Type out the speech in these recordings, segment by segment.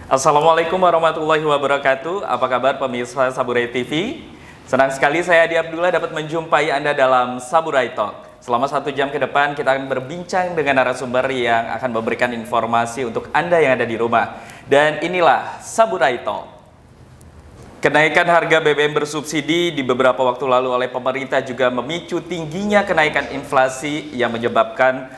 Assalamualaikum warahmatullahi wabarakatuh. Apa kabar pemirsa Saburai TV? Senang sekali saya Adi Abdullah dapat menjumpai Anda dalam Saburai Talk. Selama 1 jam ke depan kita akan berbincang dengan narasumber yang akan memberikan informasi untuk Anda yang ada di rumah. Dan inilah Saburai Talk. Kenaikan harga BBM bersubsidi di beberapa waktu lalu oleh pemerintah juga memicu tingginya kenaikan inflasi yang menyebabkan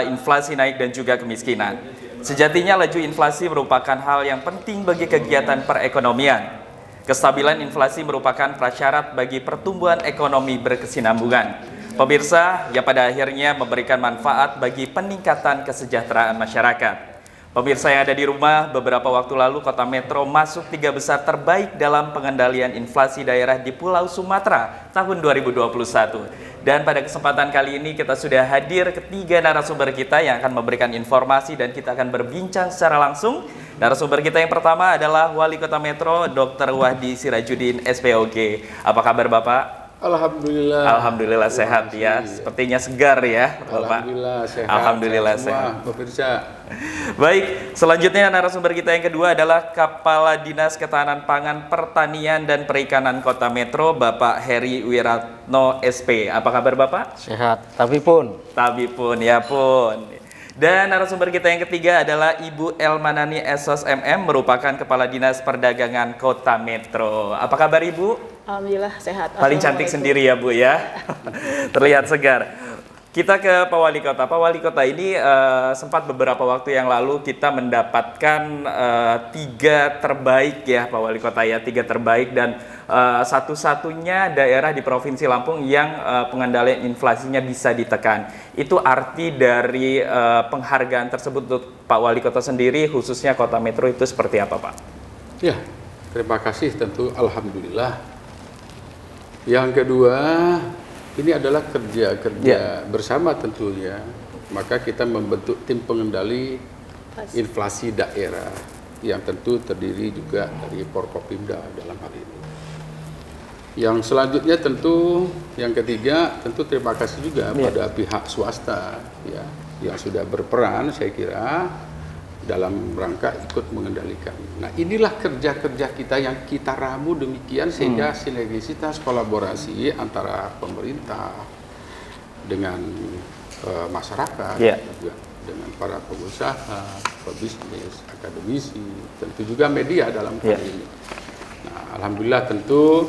inflasi naik dan juga kemiskinan. Sejatinya laju inflasi merupakan hal yang penting bagi kegiatan perekonomian. Kestabilan inflasi merupakan prasyarat bagi pertumbuhan ekonomi berkesinambungan. Pemirsa, yang pada akhirnya memberikan manfaat bagi peningkatan kesejahteraan masyarakat. Pemirsa yang ada di rumah, beberapa waktu lalu Kota Metro masuk 3 besar terbaik dalam pengendalian inflasi daerah di Pulau Sumatera tahun 2021. Dan pada kesempatan kali ini kita sudah hadir ketiga narasumber kita yang akan memberikan informasi dan kita akan berbincang secara langsung. Narasumber kita yang pertama adalah Wali Kota Metro, Dr. Wahdi Sirajuddin, SPOG. Apa kabar Bapak? Alhamdulillah. Alhamdulillah sehat ya. Sepertinya segar ya, Bapak. Alhamdulillah sehat. Alhamdulillah sehat. Pemirsa. Baik, selanjutnya narasumber kita yang kedua adalah Kepala Dinas Ketahanan Pangan, Pertanian dan Perikanan Kota Metro, Bapak Heri Wiratno SP. Apa kabar Bapak? Sehat, tapi pun. Ya pun. Dan narasumber kita yang ketiga adalah Ibu Elmanani Esos MM, merupakan Kepala Dinas Perdagangan Kota Metro. Apa kabar Ibu? Alhamdulillah sehat. Paling cantik sendiri ya Bu ya. Terlihat segar. Kita ke Pak Wali Kota. Pak Wali Kota ini sempat beberapa waktu yang lalu kita mendapatkan 3 terbaik ya Pak Wali Kota ya, 3 terbaik dan satu-satunya daerah di Provinsi Lampung yang pengendalian inflasinya bisa ditekan. Itu arti dari penghargaan tersebut untuk Pak Wali Kota sendiri, khususnya Kota Metro itu seperti apa Pak? Ya, terima kasih tentu Alhamdulillah. Yang kedua, ini adalah kerja bersama tentunya. Maka kita membentuk tim pengendali inflasi daerah yang tentu terdiri juga dari Forkopimda dalam hal ini. Yang selanjutnya tentu yang ketiga tentu terima kasih juga pada pihak swasta ya yang sudah berperan saya kira dalam rangka ikut mengendalikan. Nah, inilah kerja-kerja kita yang kita ramu demikian sehingga sinergisitas kolaborasi antara pemerintah dengan masyarakat, juga dengan para pengusaha, pebisnis, akademisi, tentu juga media dalam hal ini. Nah, alhamdulillah tentu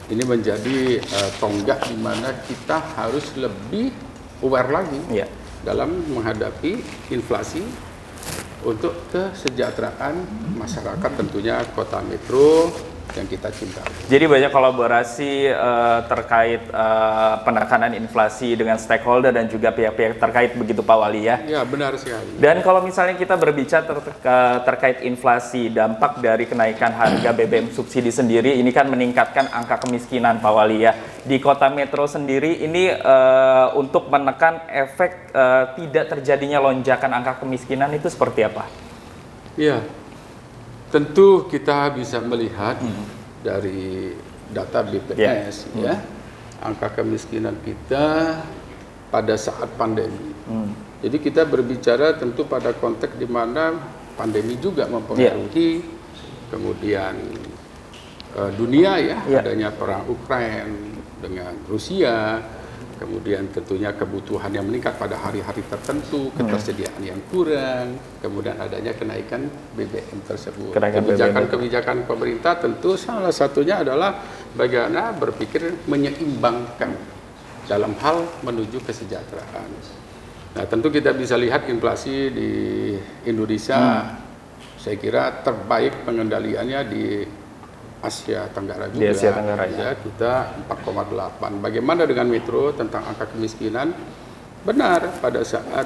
ini menjadi tonggak di mana kita harus lebih aware lagi dalam menghadapi inflasi untuk kesejahteraan masyarakat tentunya Kota Metro yang kita cintai. Jadi banyak kolaborasi terkait penekanan inflasi dengan stakeholder dan juga pihak-pihak terkait begitu Pak Wali ya? Ya benar sekali. Dan kalau misalnya kita berbicara terkait inflasi, dampak dari kenaikan harga BBM subsidi sendiri ini kan meningkatkan angka kemiskinan Pak Wali ya. Di Kota Metro sendiri ini untuk menekan efek tidak terjadinya lonjakan angka kemiskinan itu seperti apa? Ya, tentu kita bisa melihat dari data BPS angka kemiskinan kita pada saat pandemi. Jadi kita berbicara tentu pada konteks di mana pandemi juga mempengaruhi kemudian dunia adanya perang Ukraina dengan Rusia, kemudian tentunya kebutuhan yang meningkat pada hari-hari tertentu, ketersediaan yang kurang, kemudian adanya kenaikan BBM tersebut. Kebijakan pemerintah tentu salah satunya adalah bagaimana berpikir menyeimbangkan dalam hal menuju kesejahteraan. Nah, tentu kita bisa lihat inflasi di Indonesia, saya kira terbaik pengendaliannya di Asia Tenggara juga. Di Asia Tenggara ya. Kita 4,8. Bagaimana dengan Metro tentang angka kemiskinan? Benar, pada saat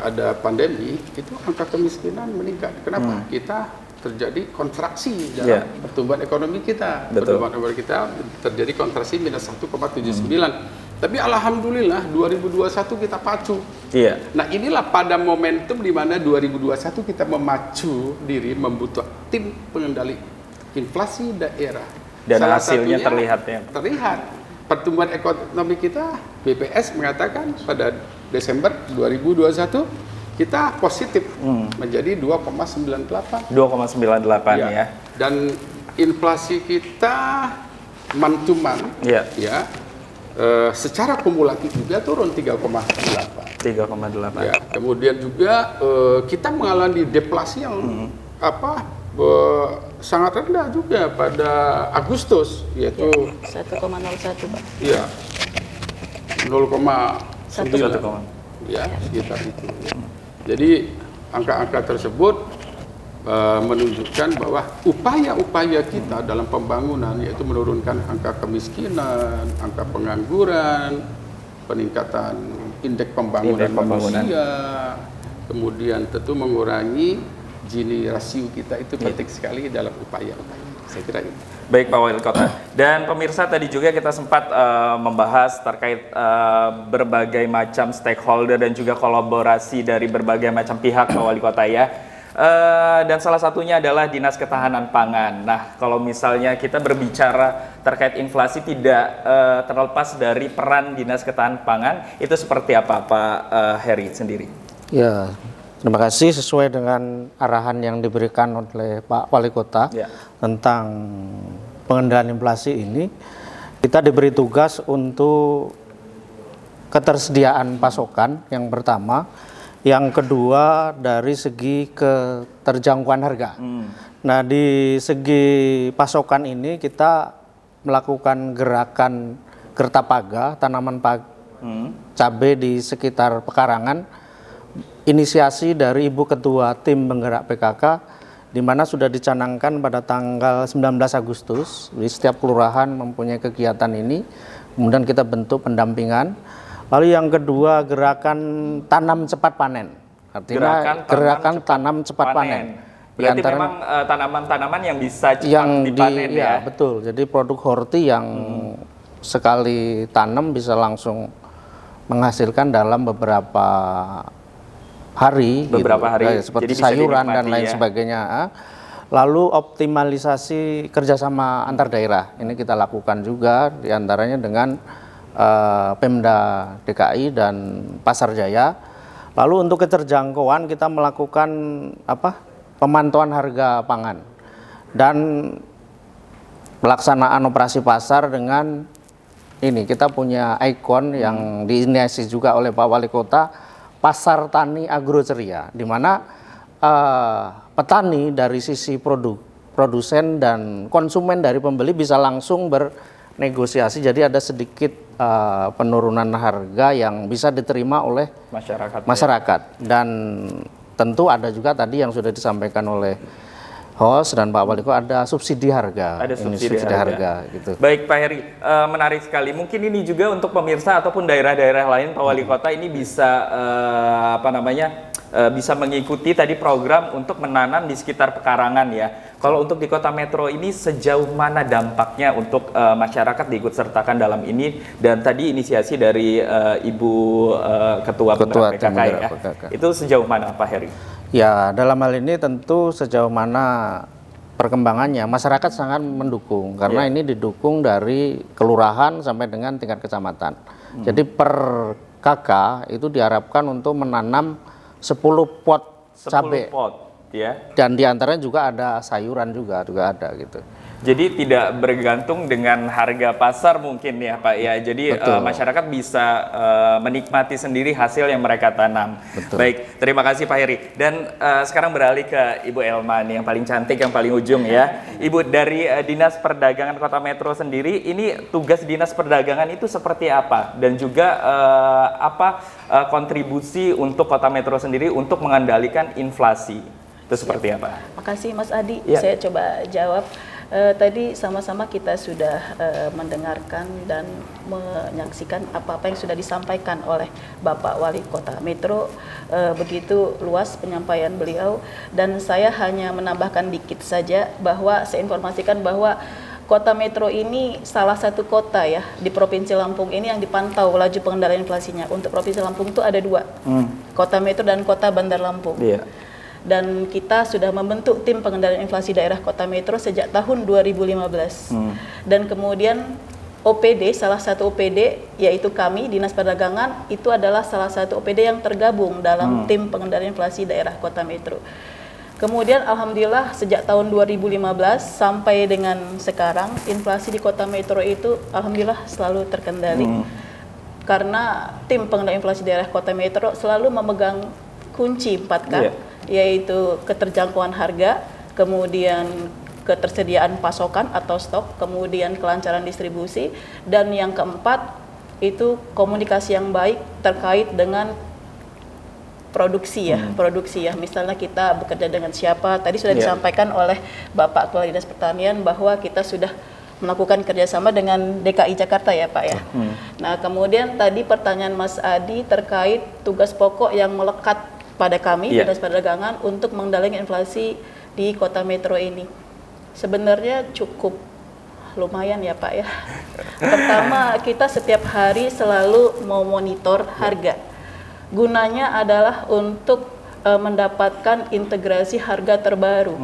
ada pandemi itu angka kemiskinan meningkat. Kenapa? Kita terjadi kontraksi dalam pertumbuhan ekonomi kita. Pertumbuhan ekonomi kita terjadi kontraksi minus 1,79. Tapi alhamdulillah 2021 kita pacu. Nah, inilah pada momentum di mana 2021 kita memacu diri membutuhkan tim pengendali inflasi daerah. Dan hasilnya terlihat ya. Terlihat. Pertumbuhan ekonomi kita, BPS mengatakan pada Desember 2021 kita positif menjadi 2,98. 2,98 ya. Dan inflasi kita month-to-month ya, secara kumulatif juga turun 3,8. 3,8. Ya, kemudian juga kita mengalami deflasi yang sangat rendah juga pada Agustus, yaitu 1,01 Pak. ya 0,9 ya, sekitar itu. Jadi angka-angka tersebut menunjukkan bahwa upaya-upaya kita dalam pembangunan, yaitu menurunkan angka kemiskinan, angka pengangguran, peningkatan indeks pembangunan manusia, kemudian tentu mengurangi Gini rasio kita itu penting sekali dalam upaya-upaya. Saya kira itu. Baik Pak Wali Kota. Dan pemirsa, tadi juga kita sempat membahas terkait berbagai macam stakeholder dan juga kolaborasi dari berbagai macam pihak Pak Wali Kota ya. Dan salah satunya adalah Dinas Ketahanan Pangan. Nah, kalau misalnya kita berbicara terkait inflasi tidak terlepas dari peran Dinas Ketahanan Pangan, itu seperti apa Pak Heri sendiri? Ya, terima kasih. Sesuai dengan arahan yang diberikan oleh Pak Wali Kota tentang pengendalian inflasi ini, kita diberi tugas untuk ketersediaan pasokan yang pertama, yang kedua dari segi keterjangkauan harga. Nah, di segi pasokan ini kita melakukan gerakan Gertapaga, tanaman cabai di sekitar pekarangan, inisiasi dari Ibu Ketua Tim Penggerak PKK, di mana sudah dicanangkan pada tanggal 19 Agustus, di setiap kelurahan mempunyai kegiatan ini, kemudian kita bentuk pendampingan. Lalu yang kedua, gerakan tanam cepat panen, artinya gerakan tanam cepat panen. Berarti memang tanaman-tanaman yang bisa cepat dipanen ya? Betul, jadi produk horti yang sekali tanam bisa langsung menghasilkan dalam beberapa hari, seperti sayuran dan lain sebagainya. Lalu optimalisasi kerjasama antar daerah, ini kita lakukan juga diantaranya dengan Pemda DKI dan Pasar Jaya. Lalu untuk keterjangkauan kita melakukan pemantauan harga pangan dan pelaksanaan operasi pasar dengan ini, kita punya ikon yang diinisiasi juga oleh Pak Wali Kota, Pasar Tani Agroceria, di mana petani dari sisi produsen dan konsumen dari pembeli bisa langsung bernegosiasi. Jadi ada sedikit penurunan harga yang bisa diterima oleh masyarakat. Dan tentu ada juga tadi yang sudah disampaikan oleh host dan Pak Wali Kota, ada subsidi harga. Ada subsidi harga gitu. Baik Pak Heri, menarik sekali. Mungkin ini juga untuk pemirsa ataupun daerah-daerah lain Pak Wali Kota ini bisa bisa mengikuti tadi program untuk menanam di sekitar pekarangan ya. Kalau untuk di Kota Metro ini sejauh mana dampaknya untuk masyarakat diikut sertakan dalam ini, dan tadi inisiasi dari Ibu Ketua PKK ya. Itu sejauh mana Pak Heri? Ya, dalam hal ini tentu sejauh mana perkembangannya masyarakat sangat mendukung, karena ini didukung dari kelurahan sampai dengan tingkat kecamatan. Jadi per KK itu diharapkan untuk menanam 10 pot cabai. 10 pot, ya. Dan diantaranya juga ada sayuran juga ada gitu. Jadi tidak bergantung dengan harga pasar mungkin ya Pak ya. Jadi masyarakat bisa menikmati sendiri hasil yang mereka tanam. Betul. Baik, terima kasih Pak Heri. Dan sekarang beralih ke Ibu Elma nih, yang paling cantik, yang paling ujung ya. Ibu, dari Dinas Perdagangan Kota Metro sendiri, ini tugas Dinas Perdagangan itu seperti apa? Dan juga apa kontribusi untuk Kota Metro sendiri untuk mengendalikan inflasi? Itu seperti apa? Makasih Mas Adi, saya coba jawab. Tadi sama-sama kita sudah mendengarkan dan menyaksikan apa-apa yang sudah disampaikan oleh Bapak Wali Kota Metro, begitu luas penyampaian beliau, dan saya hanya menambahkan dikit saja bahwa saya informasikan bahwa Kota Metro ini salah satu kota ya di Provinsi Lampung ini yang dipantau laju pengendalian inflasinya. Untuk Provinsi Lampung itu ada 2, Kota Metro dan Kota Bandar Lampung. Dan kita sudah membentuk tim pengendalian inflasi daerah Kota Metro sejak tahun 2015. Dan kemudian OPD, salah satu OPD yaitu kami Dinas Perdagangan itu adalah salah satu OPD yang tergabung dalam tim pengendalian inflasi daerah Kota Metro. Kemudian alhamdulillah sejak tahun 2015 sampai dengan sekarang inflasi di Kota Metro itu alhamdulillah selalu terkendali. Karena tim pengendalian inflasi daerah Kota Metro selalu memegang kunci 4K, yaitu keterjangkauan harga, kemudian ketersediaan pasokan atau stok, kemudian kelancaran distribusi, dan yang keempat itu komunikasi yang baik terkait dengan produksi ya. Misalnya kita bekerja dengan siapa, tadi sudah disampaikan oleh Bapak Kepala Dinas Pertanian bahwa kita sudah melakukan kerjasama dengan DKI Jakarta ya Pak ya. Nah kemudian tadi pertanyaan Mas Adi terkait tugas pokok yang melekat pada kami Dinas Perdagangan untuk mengendalikan inflasi di Kota Metro ini. Sebenarnya cukup lumayan ya Pak ya. Pertama kita setiap hari selalu memonitor harga. Gunanya adalah untuk mendapatkan integrasi harga terbaru.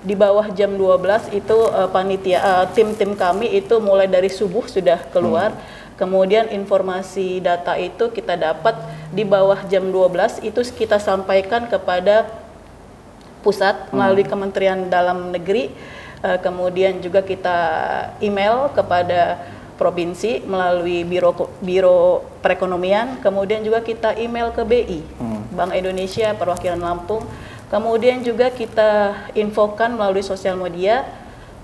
Di bawah jam 12 itu panitia tim-tim kami itu mulai dari subuh sudah keluar. Kemudian informasi data itu kita dapat di bawah jam 12 itu kita sampaikan kepada pusat melalui Kementerian Dalam Negeri. Kemudian juga kita email kepada provinsi melalui Biro Perekonomian, kemudian juga kita email ke BI, Bank Indonesia Perwakilan Lampung, kemudian juga kita infokan melalui sosial media,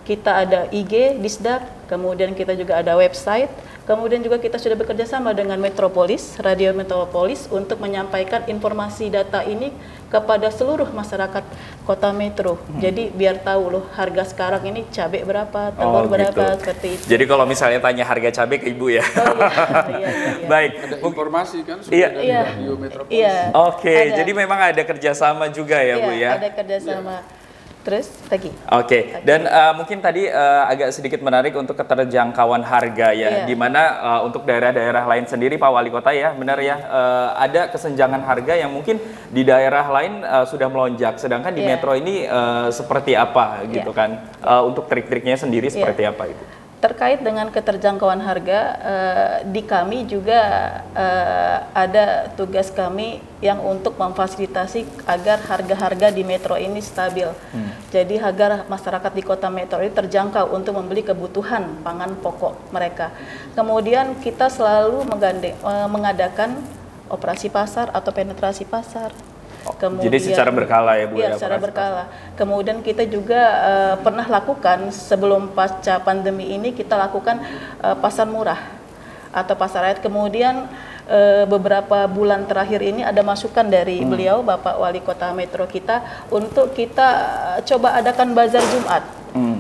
kita ada IG, Disdak, kemudian kita juga ada website, kemudian juga kita sudah bekerja sama dengan Metropolis, Radio Metropolis untuk menyampaikan informasi data ini kepada seluruh masyarakat Kota Metro. Jadi biar tahu loh harga sekarang ini cabai berapa, telur berapa, seperti itu. Jadi kalau misalnya tanya harga cabai ke Ibu ya. Iya. Baik. Ada informasi kan sudah dari Radio Metropolis. Iya. Oke, jadi memang ada kerjasama juga ya Bu ya. Ada kerjasama. Terus lagi. Oke, dan mungkin tadi agak sedikit menarik untuk keterjangkauan harga ya, di mana untuk daerah-daerah lain sendiri Pak Wali Kota ya, benar ya, ada kesenjangan harga yang mungkin di daerah lain sudah melonjak, sedangkan di Metro ini seperti apa gitu kan, untuk trik-triknya sendiri seperti apa itu? Terkait dengan keterjangkauan harga, di kami juga ada tugas kami yang untuk memfasilitasi agar harga-harga di Metro ini stabil. Jadi agar masyarakat di Kota Metro ini terjangkau untuk membeli kebutuhan pangan pokok mereka. Kemudian kita selalu mengadakan operasi pasar atau penetrasi pasar. Kemudian, jadi secara berkala ya Bu? Iya, secara berkala. Kemudian kita juga pernah lakukan sebelum pasca pandemi ini kita lakukan pasar murah atau pasar rakyat. Kemudian beberapa bulan terakhir ini ada masukan dari beliau Bapak Wali Kota Metro kita untuk kita coba adakan bazar Jumat.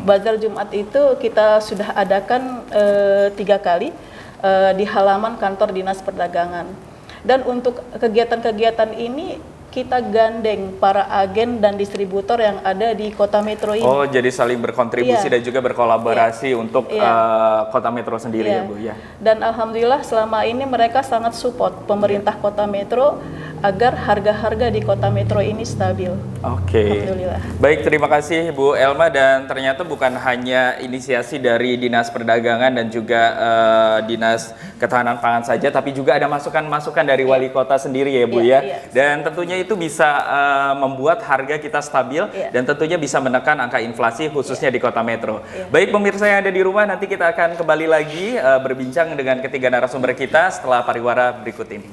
Bazar Jumat itu kita sudah adakan 3 kali di halaman kantor Dinas Perdagangan. Dan untuk kegiatan-kegiatan ini kita gandeng para agen dan distributor yang ada di Kota Metro ini. Oh, jadi saling berkontribusi dan juga berkolaborasi untuk Kota Metro sendiri ya Bu ya. Dan alhamdulillah selama ini mereka sangat support pemerintah Kota Metro agar harga-harga di Kota Metro ini stabil. Oke. Alhamdulillah. Baik, terima kasih Bu Elma, dan ternyata bukan hanya inisiasi dari Dinas Perdagangan dan juga Dinas Ketahanan Pangan saja, tapi juga ada masukan-masukan dari Wali Kota sendiri ya Bu ya. Dan tentunya itu bisa membuat harga kita stabil dan tentunya bisa menekan angka inflasi khususnya di Kota Metro. Baik pemirsa yang ada di rumah, nanti kita akan kembali lagi berbincang dengan ketiga narasumber kita setelah pariwara berikut ini.